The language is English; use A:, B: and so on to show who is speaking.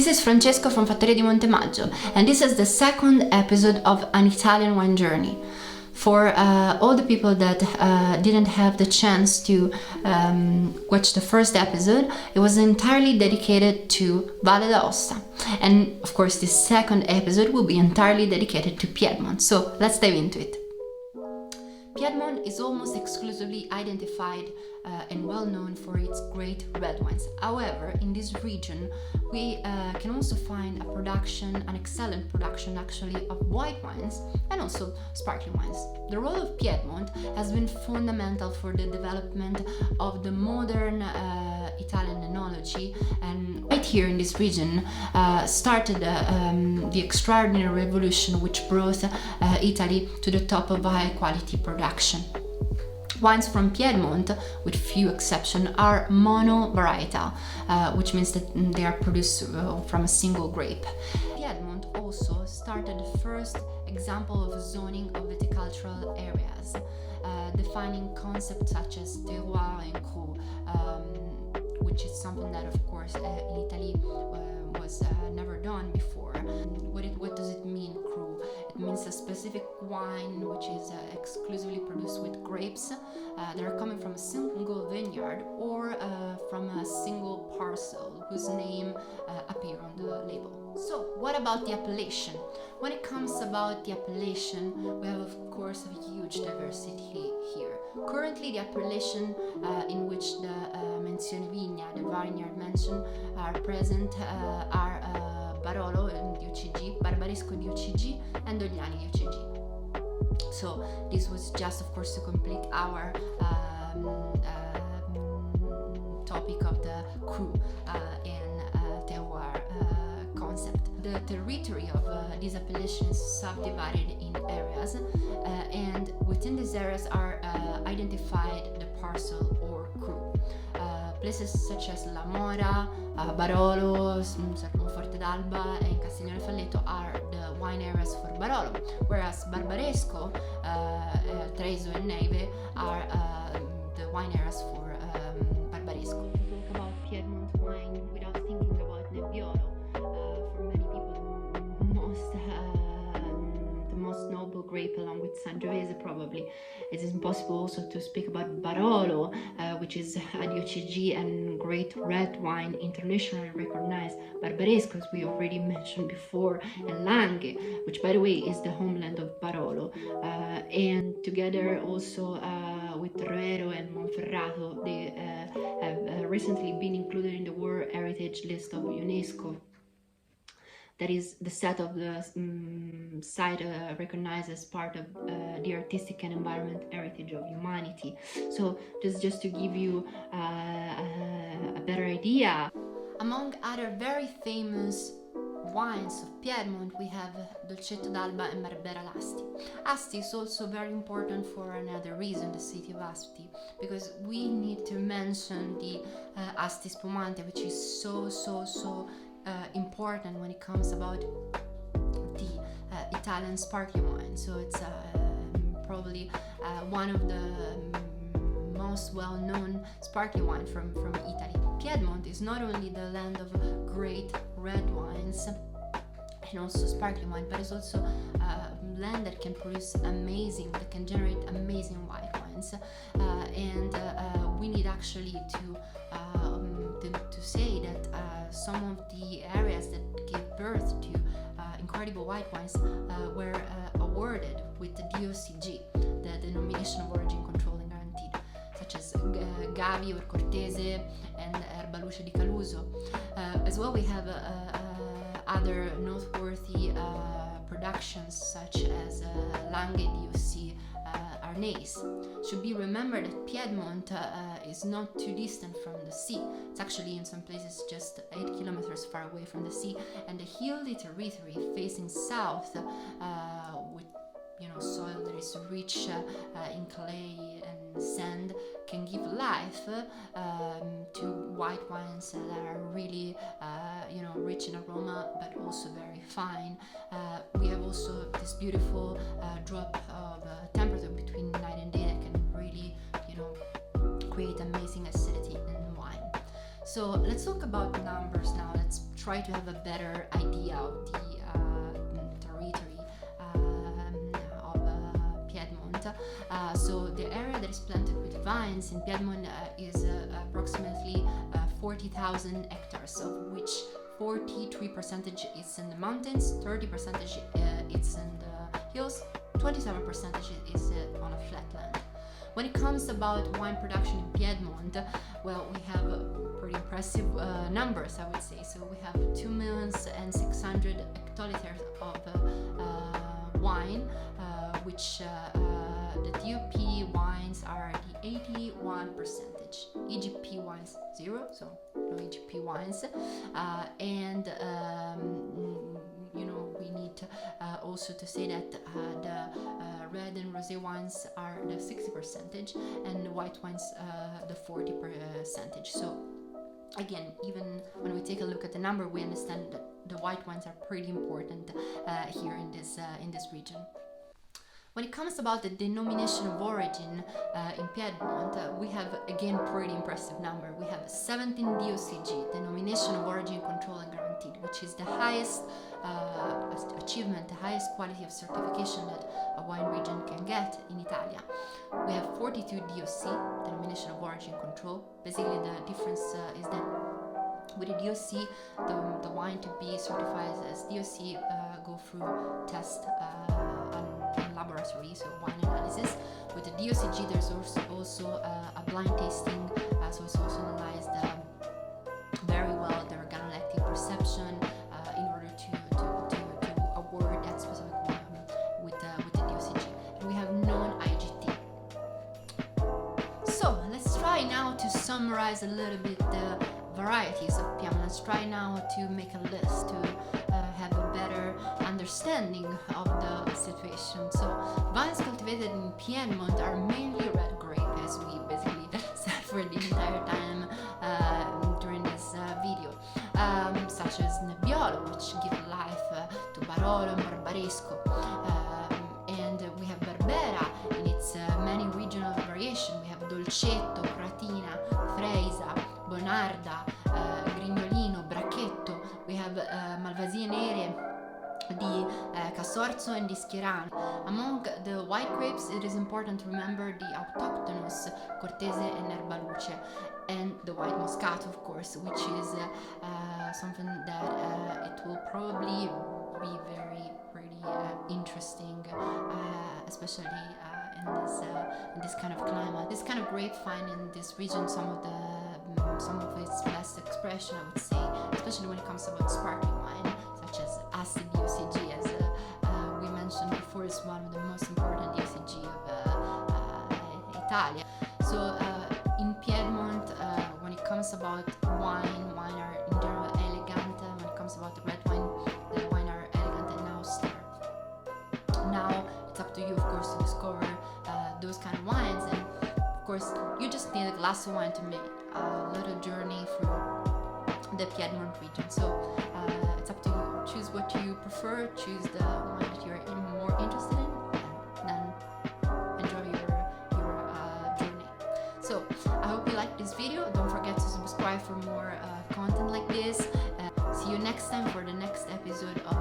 A: This is Francesco from Fattoria di Montemaggio, and this is the second episode of An Italian Wine Journey. For all the people that didn't have the chance to watch the first episode, it was entirely dedicated to Valle d'Aosta. And of course, this second episode will be entirely dedicated to Piedmont. So let's dive into it. Piedmont is almost exclusively identified and well known for its great red wines. However, in this region, we can also find an excellent production actually of white wines and also sparkling wines. The role of Piedmont has been fundamental for the development of the modern Italian enology, and right here in this region started the extraordinary revolution which brought Italy to the top of high quality production. Wines from Piedmont, with few exceptions, are mono-varietal, which means that they are produced from a single grape. Piedmont also started the first example of zoning of viticultural areas, defining concepts such as terroir and cru, which is something that, of course, in Italy was never done before. What does it mean, cru? It means a specific wine which is exclusively produced with grapes that are coming from a single vineyard or from a single parcel whose name appear on the label. So, what about the appellation? When it comes about the appellation, we have, of course, a huge diversity here. Currently, the appellation in which the menzione vigna, the vineyard mentioned, are present are Barolo di OCG, Barbaresco di OCG, and Dogliani di OCG. So this was just, of course, to complete our topic of the cru and terroir concept. The territory of this appellation is subdivided in areas, and within these areas are identified the parcel or cru. Places such as La Mora, Barolo, Forte d'Alba, and Castiglione Falletto are the wine areas for Barolo, whereas Barbaresco, Treviso, and Neve are the wine areas for Barbaresco. To talk about Piedmont wine without thinking about Nebbiolo, for many people, the most noble grape, along with Sangiovese probably. It is impossible also to speak about Barolo, which is a DOCG and great red wine, internationally recognized. Barbaresco, as we already mentioned before, and Langhe, which by the way is the homeland of Barolo, and together also with Roero and Monferrato, they have recently been included in the World Heritage List of UNESCO. That is the set of the site recognized as part of the artistic and environment heritage of humanity. So just to give you a better idea. Among other very famous wines of Piedmont, we have Dolcetto d'Alba and Barbera l'Asti. Asti is also very important for another reason, the city of Asti, because we need to mention the Asti Spumante, which is so important when it comes about the Italian sparkling wine. So it's probably one of the most well-known sparkling wine from Italy. Piedmont is not only the land of great red wines and also sparkling wine, but it's also a land that can generate amazing white wines, and we need actually to say that some of the areas that gave birth to incredible white wines were awarded with the DOCG, the Denomination of Origin Controlled and Guaranteed, such as Gavi or Cortese and Erbaluce di Caluso. As well, we have other noteworthy productions such as Langhe DOC Arnese. Should be remembered that Piedmont is not too distant from the sea. It's actually in some places just 8 kilometers far away from the sea, and the hilly territory facing south with soil that is rich in clay and sand can give life to white wines that are really rich in aroma but also very fine. We have also this beautiful drop of temperature between night and day that can really create amazing acidity in wine. So let's talk about numbers now. Let's try to have a better idea of the territory of Piedmont. So the area that is planted with vines in Piedmont is approximately 40,000 hectares, of which 43% is in the mountains, 30% is in the hills, 27% is on a flat land. When it comes about wine production in Piedmont, well, we have pretty impressive numbers, I would say. So we have 2,600,000 hectoliters of wine, which the DOP wines are the 81%. EGP wines 0, so no EGP wines, and we need also to say that the red and rosé wines are the 60% and the white wines the 40%. So again, even when we take a look at the number, we understand that the white wines are pretty important here in this region. When it comes about the denomination of origin in Piedmont, we have again pretty impressive number. We have 17 DOCG, denomination of origin control and guaranteed, which is the highest achievement, the highest quality of certification that a wine region can get in Italy. We have 42 DOC, denomination of origin control. Basically, the difference is that with the DOC, the wine to be certified as DOC go through test and laboratory, so wine analysis. With the DOCG, there's also a blind tasting, so it's also analyzed very well the organoleptic perception in order to award that specific wine with the DOCG. And we have non-IGT. So let's try now to summarize a little bit the varieties of Piedmont. Let's try now to make a list to have a better understanding of the situation. So vines cultivated in Piedmont are mainly red grape, as we basically said for the entire time during this video, such as Nebbiolo, which give life to Barolo and Barbaresco, and we have Barbera in its many regional variation. We have Dolcetto, Pratina, Freisa, Bonarda, Grignolino, Bracchetto. We have Malvasie Nere di Casorzo and di Schierano. Among the white grapes, it is important to remember the autochthonous Cortese and Erbaluce, and the white Moscato, of course, which is something that it will probably be pretty interesting, especially in this kind of climate. This kind of grape find in this region some of its best expression, I would say, especially when it comes about sparkling wine, such as acid DOCG, as we mentioned before, is one of the most important DOCG of Italy. So in Piedmont, when it comes about wine are in general elegant. When it comes about the red wine, the wine are elegant and austere. Now it's up to you, of course, to discover those kind of wines, and of course you just need a glass of wine to make a little journey through the Piedmont region. So it's up to you. Choose what you prefer, choose the wine that you're more interested in, and then enjoy your journey. So I hope you liked this video. Don't forget to subscribe for more content like this. See you next time for the next episode of